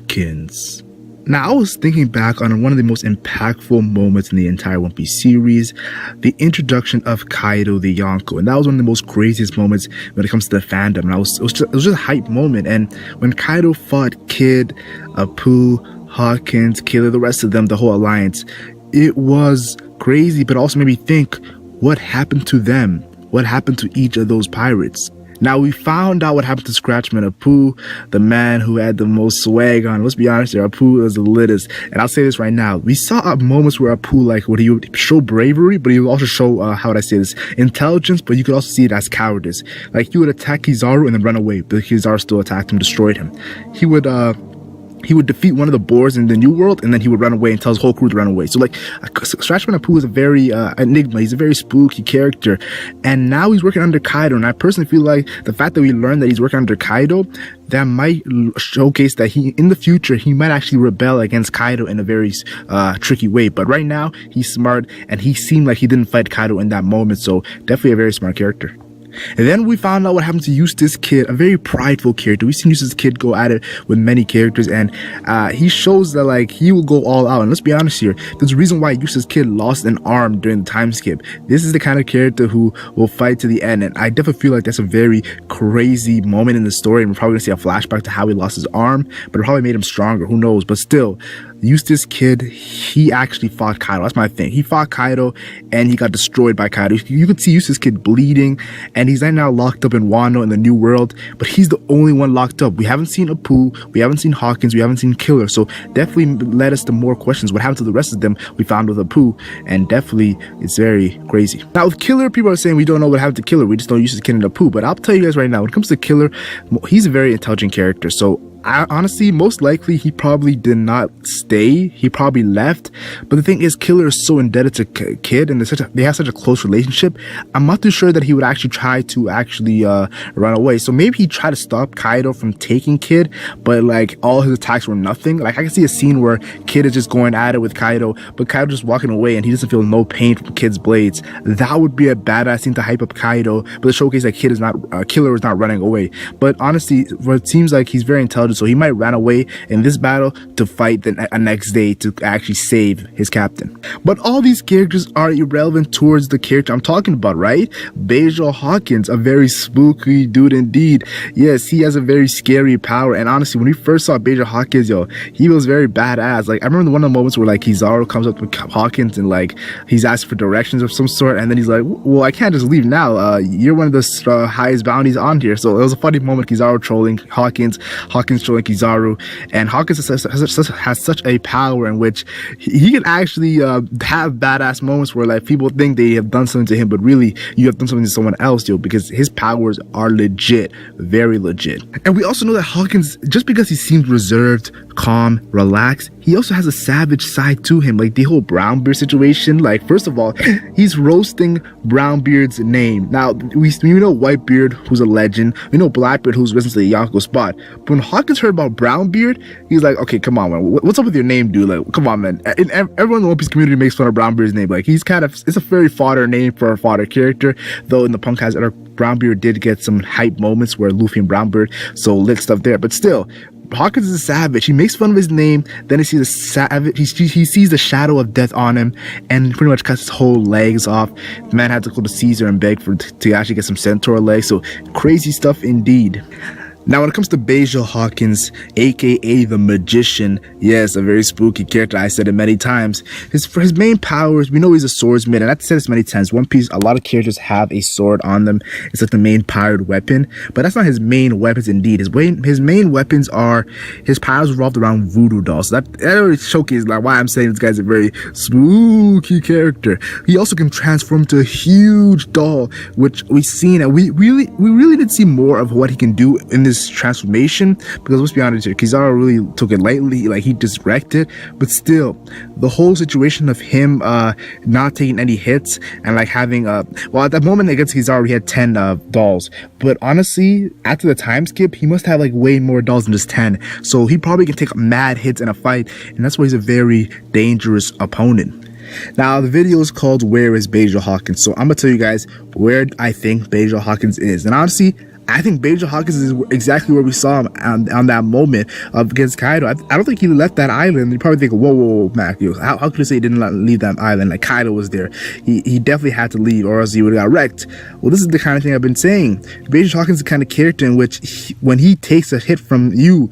Hawkins. Now, I was thinking back on one of the most impactful moments in the entire One Piece series, the introduction of Kaido the Yonko, and that was one of the most craziest moments when it comes to the fandom. And it was just a hype moment. And when Kaido fought Kid, Apu, Hawkins, Killer, the rest of them, the whole alliance, it was crazy, but also made me think, what happened to them? What happened to each of those pirates? Now, we found out what happened to Scratchman Apu, the man who had the most swag on. Let's be honest here, Apu was the littest. And I'll say this right now. We saw moments where Apu, like, he would show bravery, but he would also show, how would I say this, intelligence, but you could also see it as cowardice. Like, he would attack Kizaru and then run away, but Kizaru still attacked him, destroyed him. He would defeat one of the boars in the New World, and then he would run away and tell his whole crew to run away. So, like, Scratchman Apu is a very enigma. He's a very spooky character. And now he's working under Kaido. And I personally feel like the fact that we learned that he's working under Kaido, that might showcase that in the future, he might actually rebel against Kaido in a very tricky way. But right now, he's smart, and he seemed like he didn't fight Kaido in that moment. So, definitely a very smart character. And then we found out what happened to Eustace Kid, a very prideful character. We've seen Eustace Kid go at it with many characters, and he shows that, like, he will go all out. And let's be honest here, there's a reason why Eustace Kid lost an arm during the time skip. This is the kind of character who will fight to the end, and I definitely feel like that's a very crazy moment in the story, and we're probably gonna see a flashback to how he lost his arm, but it probably made him stronger, who knows. But still, Eustace Kid, he actually fought Kaido. That's my thing. He fought Kaido, and he got destroyed by Kaido. You could see Eustace Kid bleeding, and he's right now locked up in Wano in the New World, but he's the only one locked up. We haven't seen Apu, we haven't seen Hawkins, we haven't seen Killer, so definitely led us to more questions. What happened to the rest of them we found with Apu, and definitely it's very crazy. Now with Killer, people are saying we don't know what happened to Killer, we just know Eustace Kid and Apu, but I'll tell you guys right now, when it comes to Killer, he's a very intelligent character, so honestly, most likely he probably did not stay. He probably left. But the thing is, Killer is so indebted to Kid, and they have such a close relationship. I'm not too sure that he would actually try to run away. So maybe he tried to stop Kaido from taking Kid, but like all his attacks were nothing. Like I can see a scene where Kid is just going at it with Kaido, but Kaido just walking away, and he doesn't feel no pain from Kid's blades. That would be a badass thing to hype up Kaido, but to showcase that Killer is not running away. But honestly, it seems like he's very intelligent. So he might run away in this battle to fight the next day to actually save his captain. But all these characters are irrelevant towards the character I'm talking about, right? Basil Hawkins, a very spooky dude indeed. Yes, he has a very scary power. And honestly, when we first saw Basil Hawkins, he was very badass. Like I remember one of the moments where like Kizaru comes up with Hawkins and like he's asking for directions of some sort, and then he's like, well, I can't just leave now. You're one of the highest bounties on here. So it was a funny moment. Kizaru trolling Hawkins trolling Kizaru, and Hawkins has such a power in which he can actually have badass moments where like people think they have done something to him, but really you have done something to someone else, because his powers are legit, very legit. And we also know that Hawkins, just because he seems reserved, calm, relaxed, he also has a savage side to him. Like the whole Brownbeard situation, like first of all, he's roasting Brownbeard's name. Now we know Whitebeard, who's a legend, we know Blackbeard, who's risen to the Yonko spot, but when Hawkins heard about Brownbeard, he's like, okay, come on, man, what's up with your name, dude? Like, come on, man. And everyone in the One Piece community makes fun of Brownbeard's name. Like, it's a very fodder name for a fodder character, though in the Punk Hazard, Brownbeard did get some hype moments where Luffy and Brownbeard, so lit stuff there, but still, Hawkins is a savage. He makes fun of his name, then he sees a savage. He sees the shadow of death on him, and pretty much cuts his whole legs off. The man had to go to Caesar and beg to actually get some centaur legs. So crazy stuff indeed. Now, when it comes to Basil Hawkins, aka the Magician, yes, a very spooky character, I said it many times. For his main powers, we know he's a swordsman, and I've said this many times, One Piece, a lot of characters have a sword on them. It's like the main pirate weapon, but that's not his main weapons indeed. His main weapons are, his powers revolved around voodoo dolls. So that already showcases like why I'm saying this guy's a very spooky character. He also can transform to a huge doll, which we've seen, and we really did see more of what he can do in this transformation, because let's be honest here, Kizaru really took it lightly, like he just wrecked it, but still, the whole situation of him not taking any hits and like having well, at that moment against Kizaru he had 10 dolls, but honestly after the time skip he must have like way more dolls than just 10, so he probably can take mad hits in a fight, and that's why he's a very dangerous opponent. Now, the video is called Where is Basil Hawkins? So I'm gonna tell you guys where I think Basil Hawkins is. And honestly, I think Basil Hawkins is exactly where we saw him on that moment against Kaido. I don't think he left that island. You probably think, whoa, Mac, how could you say he didn't leave that island? Like, Kaido was there. He definitely had to leave, or else he would have got wrecked. Well, this is the kind of thing I've been saying. Basil Hawkins is the kind of character in which when he takes a hit from you,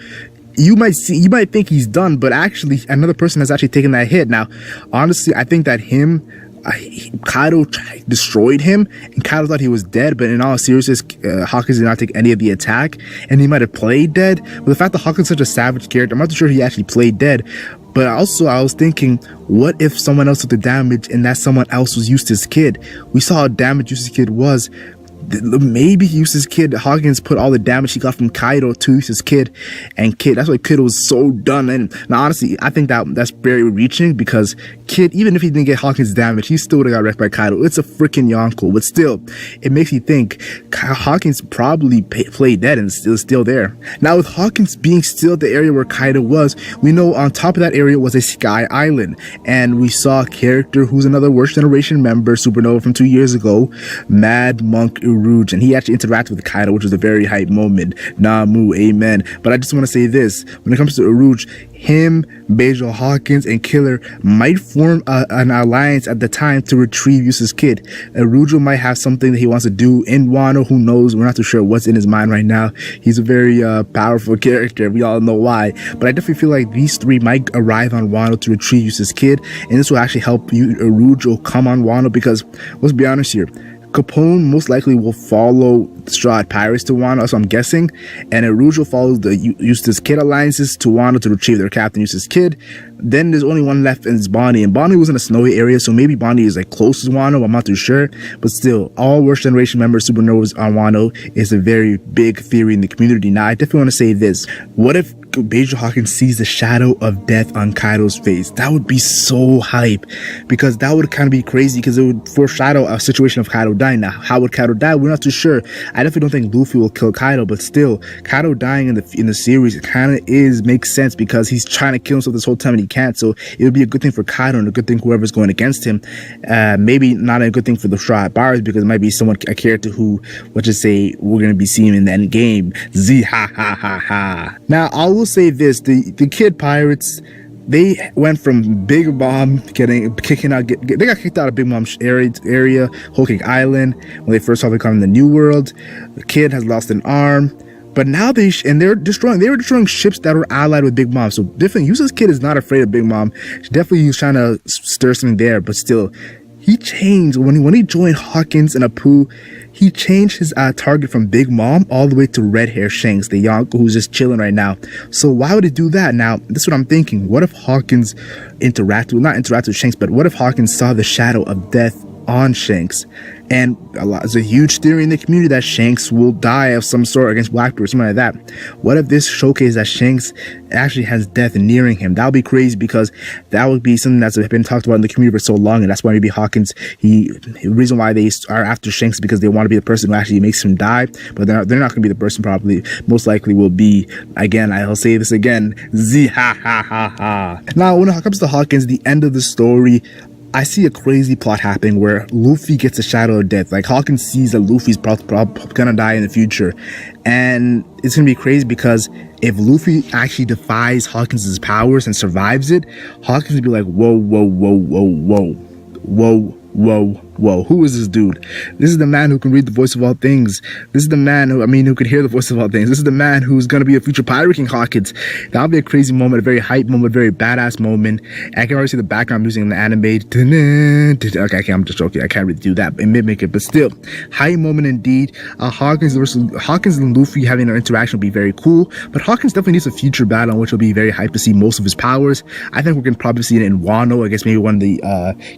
you might think he's done, but actually another person has actually taken that hit. Now, honestly, I think that Kaido destroyed him, and Kaido thought he was dead, but in all seriousness, Hawkins did not take any of the attack, and he might have played dead. But the fact that Hawkins is such a savage character, I'm not too sure he actually played dead. But also, I was thinking, what if someone else took the damage, and that someone else was Eustace's kid? We saw how damaged Eustace's kid was. Maybe Eustace's kid, Hawkins put all the damage he got from Kaido to Eustace's kid, and Kid, that's why Kid was so done. And now, honestly, I think that's very reaching, because Kid, even if he didn't get Hawkins' damage, he still would have got wrecked by Kaido. It's a freaking Yonko, but still, it makes you think Hawkins probably played dead and is still there. Now, with Hawkins being still at the area where Kaido was, we know on top of that area was a Sky Island, and we saw a character who's another Worst Generation member, Supernova from 2 years ago, Mad Monk Rouge, and he actually interacted with Kaido, which was a very hype moment. Namu, amen. But I just want to say this: when it comes to Rouge, him, Basil Hawkins, and Killer might form an alliance at the time to retrieve Eustace's kid. Rouge might have something that he wants to do in Wano. Who knows? We're not too sure what's in his mind right now. He's a very powerful character. We all know why. But I definitely feel like these three might arrive on Wano to retrieve Eustace's kid, and this will actually help Rouge come on Wano, because let's be honest here, Capone most likely will follow the Straw Hat Pirates to Wano, so I'm guessing, and Rouge will follow the Eustace Kid alliances to Wano to retrieve their captain, Eustace Kid. Then there's only one left, and it's Bonnie, and Bonnie was in a snowy area, so maybe Bonnie is like close to Wano. I'm not too sure, but still, all Worst Generation members, Supernovas on Wano is a very big theory in the community. Now, I definitely want to say this: what if Basil Hawkins sees the shadow of death on Kaido's face? That would be so hype, because that would kind of be crazy, because it would foreshadow a situation of Kaido dying. Now, how would Kaido die? We're not too sure. I definitely don't think Luffy will kill Kaido, but still, Kaido dying in the series kind of makes sense, because he's trying to kill himself this whole time and he can't. So it would be a good thing for Kaido and a good thing for whoever's going against him. Maybe not a good thing for the Straw Hat Pirates, because it might be a character who, let's just say, we're going to be seeing in the end game. Ha. Now, I will say this: the Kid Pirates, they went from Big Mom they got kicked out of Big Mom's area, Whole Cake Island, when they first saw becoming the New World. The Kid has lost an arm, but now they were destroying ships that were allied with Big Mom. So different. Eustace's Kid is not afraid of Big Mom. Definitely, he was trying to stir something there, but still, he changed when he joined Hawkins and Apu. He changed his target from Big Mom all the way to Red Hair Shanks, the Yonko who's just chilling right now. So why would he do that? Now, this is what I'm thinking. What if Hawkins not interacted with Shanks, but what if Hawkins saw the shadow of death on Shanks? And there's a huge theory in the community that Shanks will die of some sort against Blackbeard or something like that. What if this showcase that Shanks actually has death nearing him? That would be crazy, because that would be something that's been talked about in the community for so long, and that's why maybe Hawkins, the reason why they are after Shanks is because they want to be the person who actually makes him die, but they're not going to be the person. Probably, most likely will be, again, I'll say this again, ha. Now, when it comes to Hawkins, the end of the story, I see a crazy plot happening where Luffy gets a shadow of death. Like, Hawkins sees that Luffy's gonna die in the future, and it's gonna be crazy, because if Luffy actually defies Hawkins' powers and survives it, Hawkins would be like, whoa, who is this dude? This is the man who can read the voice of all things. This is the man who could hear the voice of all things. This is the man who's going to be a future Pirate King Hawkins. That'll be a crazy moment, a very hype moment, a very badass moment. I can already see the background music in the anime. Okay, I'm just joking. I can't really do that and mimic it, but still, hype moment indeed. Hawkins and Luffy having an interaction will be very cool, but Hawkins definitely needs a future battle in which will be very hyped to see most of his powers. I think we're going to probably see it in Wano. I guess maybe one of the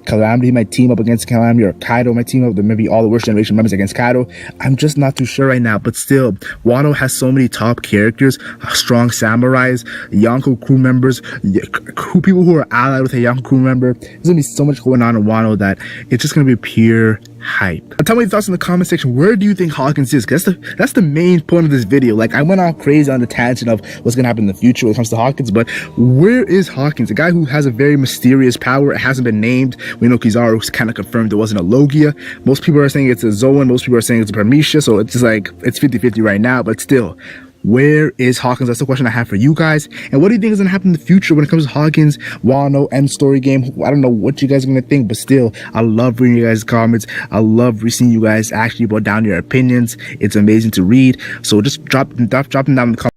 Calamity might team up against Calamity, or Kaido might team up, maybe all the Worst Generation members against Kaido. I'm just not too sure right now, but still, Wano has so many top characters, strong samurais, Yonko crew members, people who are allied with a Yonko crew member. There's gonna be so much going on in Wano that it's just gonna be pure hype. Tell me your thoughts in the comment section. Where do you think Hawkins is? Because that's the main point of this video. Like, I went all crazy on the tangent of what's gonna happen in the future when it comes to Hawkins, but where is Hawkins? A guy who has a very mysterious power. It hasn't been named. We know Kizaru's kind of confirmed it wasn't a Logia. Most people are saying it's a Zoan. Most people are saying it's a Parmesia. So it's just like, it's 50-50 right now, but still. Where is Hawkins? That's the question I have for you guys. And what do you think is going to happen in the future when it comes to Hawkins, Wano, end story game? I don't know what you guys are going to think, but still, I love reading you guys' comments. I love seeing you guys actually put down your opinions. It's amazing to read. So just drop them down in the comments.